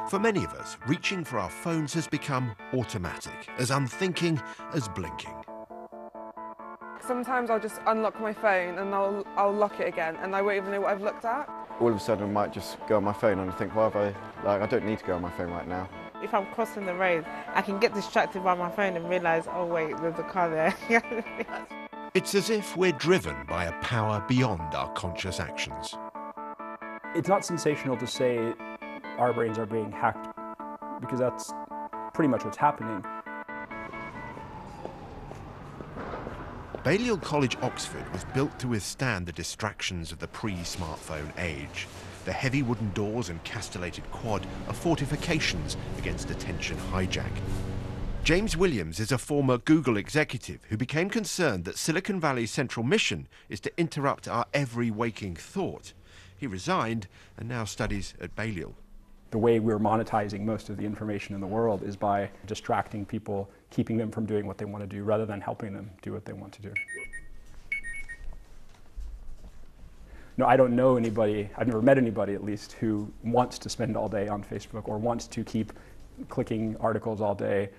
For many of us, reaching for our phones has become automatic, as unthinking as blinking. Sometimes I'll just unlock my phone and I'll lock it again and I won't even know what I've looked at. All of a sudden I might just go on my phone and think, well, I don't need to go on my phone right now. If I'm crossing the road, I can get distracted by my phone and realise, oh wait, there's a car there. It's as if we're driven by a power beyond our conscious actions. It's not sensational to say our brains are being hacked, because that's pretty much what's happening. Balliol College, Oxford was built to withstand the distractions of the pre-smartphone age. The heavy wooden doors and castellated quad are fortifications against attention hijack. James Williams is a former Google executive who became concerned that Silicon Valley's central mission is to interrupt our every waking thought. He resigned and now studies at Balliol. The way we're monetizing most of the information in the world is by distracting people, keeping them from doing what they want to do, rather than helping them do what they want to do. No, I don't know anybody, I've never met anybody at least, who wants to spend all day on Facebook or wants to keep clicking articles all day.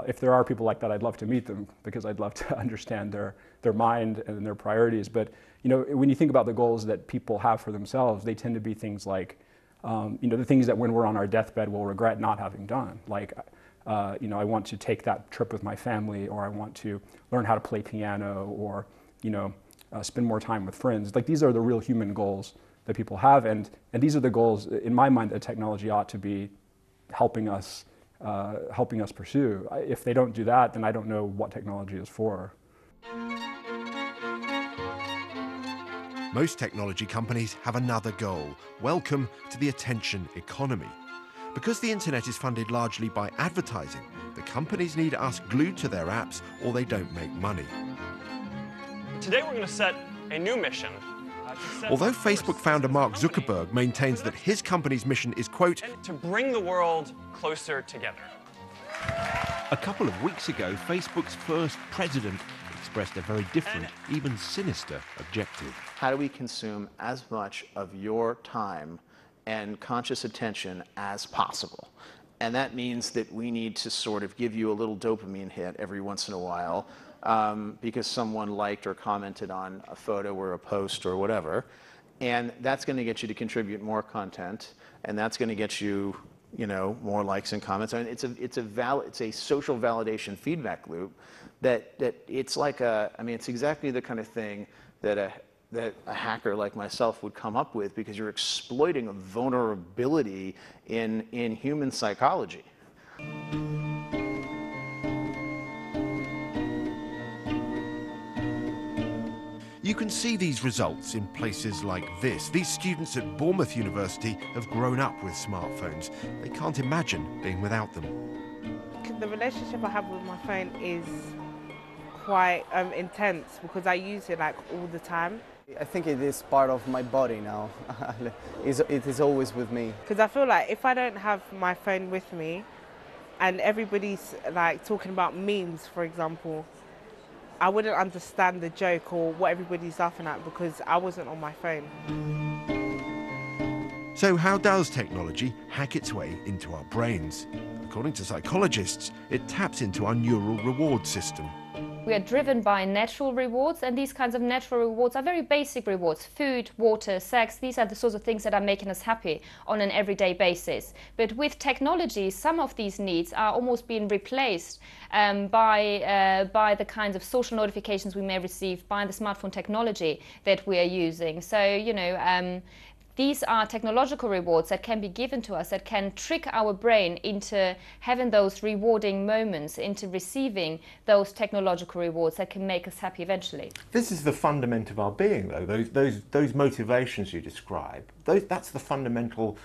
If there are people like that, I'd love to meet them, because I'd love to understand their mind and their priorities. But you know, when you think about the goals that people have for themselves, they tend to be things like, you know, the things that when we're on our deathbed we'll regret not having done. Like, you know, I want to take that trip with my family, or I want to learn how to play piano, or, you know, spend more time with friends. Like, these are the real human goals that people have, and these are the goals, in my mind, that technology ought to be helping us pursue. If they don't do that, then I don't know what technology is for. Most technology companies have another goal: welcome to the attention economy. Because the internet is funded largely by advertising, the companies need us glued to their apps or they don't make money. Today we're going to set a new mission. Although Facebook founder Mark Zuckerberg maintains that his company's mission is, quote, to bring the world closer together. A couple of weeks ago, Facebook's first president expressed a very different, even sinister objective. How do we consume as much of your time and conscious attention as possible? And that means that we need to sort of give you a little dopamine hit every once in a while because someone liked or commented on a photo or a post or whatever. And that's going to get you to contribute more content, and that's going to get you, you know, more likes and comments. I mean, it's a social validation feedback loop that it's like it's exactly the kind of thing that a hacker like myself would come up with, because you're exploiting a vulnerability in human psychology. You can see these results in places like this. These students at Bournemouth University have grown up with smartphones. They can't imagine being without them. The relationship I have with my phone is quite intense, because I use it like all the time. I think it is part of my body now. It is always with me. Because I feel like if I don't have my phone with me and everybody's like talking about memes, for example, I wouldn't understand the joke or what everybody's laughing at, because I wasn't on my phone. So how does technology hack its way into our brains? According to psychologists, it taps into our neural reward system. We are driven by natural rewards, and these kinds of natural rewards are very basic rewards. Food, water, sex, these are the sorts of things that are making us happy on an everyday basis. But with technology, some of these needs are almost being replaced by the kinds of social notifications we may receive by the smartphone technology that we are using. So, you know, these are technological rewards that can be given to us, that can trick our brain into having those rewarding moments, into receiving those technological rewards that can make us happy eventually. This is the fundament of our being, though. Those motivations you describe, that's the fundamental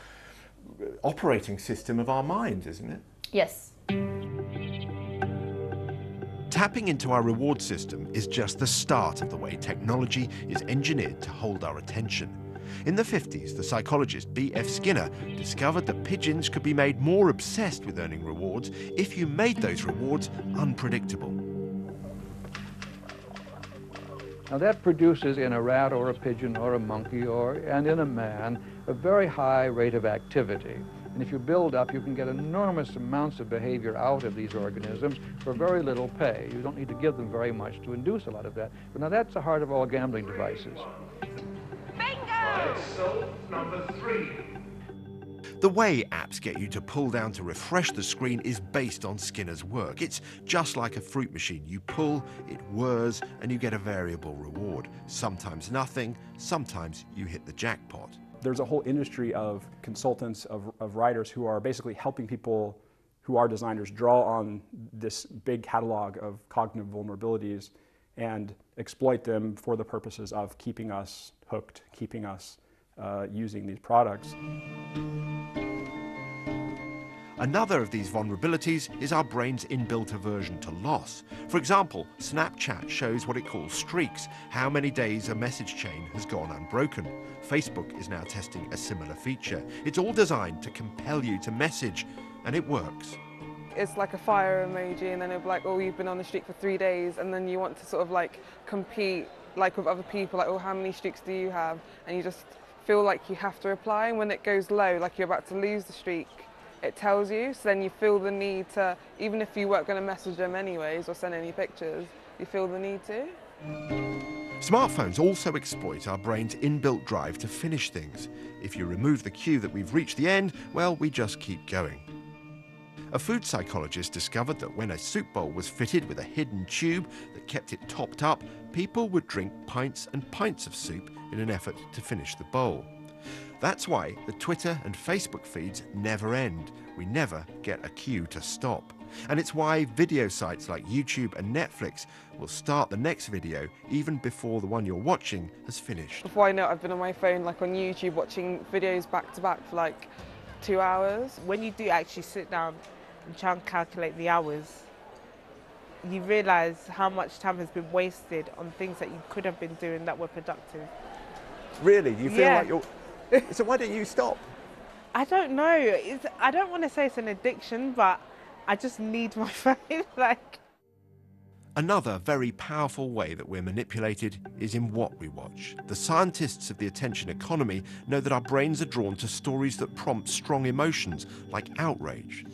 operating system of our minds, isn't it? Yes. Tapping into our reward system is just the start of the way technology is engineered to hold our attention. In the 50s, the psychologist B.F. Skinner discovered that pigeons could be made more obsessed with earning rewards if you made those rewards unpredictable. Now that produces in a rat or a pigeon or a monkey and in a man a very high rate of activity. And if you build up, you can get enormous amounts of behavior out of these organisms for very little pay. You don't need to give them very much to induce a lot of that. But now that's the heart of all gambling devices. Bingo! So, number 3. The way apps get you to pull down to refresh the screen is based on Skinner's work. It's just like a fruit machine. You pull, it whirs, and you get a variable reward. Sometimes nothing, sometimes you hit the jackpot. There's a whole industry of consultants, of writers who are basically helping people who are designers draw on this big catalog of cognitive vulnerabilities and exploit them for the purposes of keeping us hooked, keeping us using these products. Another of these vulnerabilities is our brain's inbuilt aversion to loss. For example, Snapchat shows what it calls streaks, how many days a message chain has gone unbroken. Facebook is now testing a similar feature. It's all designed to compel you to message, and it works. It's like a fire emoji, and then it'll be like, oh, you've been on the streak for 3 days, and then you want to sort of like compete like with other people, like, oh, how many streaks do you have? And you just feel like you have to reply, and when it goes low, like you're about to lose the streak, it tells you, so then you feel the need to, even if you weren't going to message them anyways or send any pictures, you feel the need to. Smartphones also exploit our brain's inbuilt drive to finish things. If you remove the cue that we've reached the end, well, we just keep going. A food psychologist discovered that when a soup bowl was fitted with a hidden tube that kept it topped up, people would drink pints and pints of soup in an effort to finish the bowl. That's why the Twitter and Facebook feeds never end. We never get a cue to stop. And it's why video sites like YouTube and Netflix will start the next video even before the one you're watching has finished. Before I know it, I've been on my phone, like on YouTube, watching videos back to back for like 2 hours. When you do actually sit down and try and calculate the hours, you realise how much time has been wasted on things that you could have been doing that were productive. Really? You feel like you're... So why don't you stop? I don't know. I don't want to say it's an addiction, but I just need my phone. Another very powerful way that we're manipulated is in what we watch. The scientists of the attention economy know that our brains are drawn to stories that prompt strong emotions, like outrage.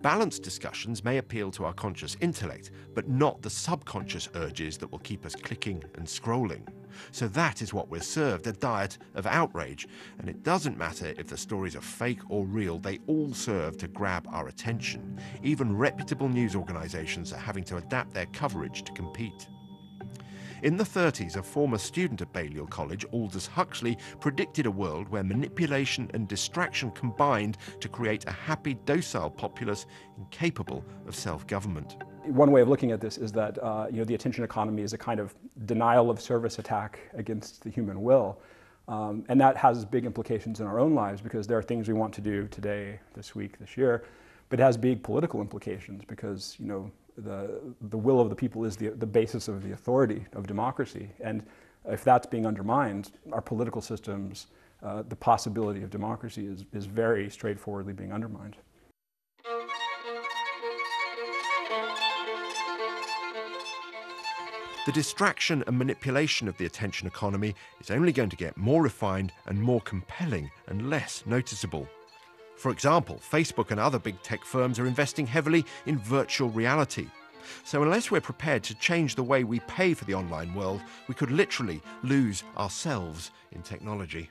Balanced discussions may appeal to our conscious intellect, but not the subconscious urges that will keep us clicking and scrolling. So that is what we're served, a diet of outrage. And it doesn't matter if the stories are fake or real, they all serve to grab our attention. Even reputable news organizations are having to adapt their coverage to compete. In the 30s, a former student at Balliol College, Aldous Huxley, predicted a world where manipulation and distraction combined to create a happy, docile populace incapable of self-government. One way of looking at this is that the attention economy is a kind of denial of service attack against the human will. And that has big implications in our own lives because there are things we want to do today, this week, this year, but it has big political implications because, the will of the people is the basis of the authority of democracy. And if that's being undermined, our political systems, the possibility of democracy is very straightforwardly being undermined. The distraction and manipulation of the attention economy is only going to get more refined and more compelling and less noticeable. For example, Facebook and other big tech firms are investing heavily in virtual reality. So unless we're prepared to change the way we pay for the online world, we could literally lose ourselves in technology.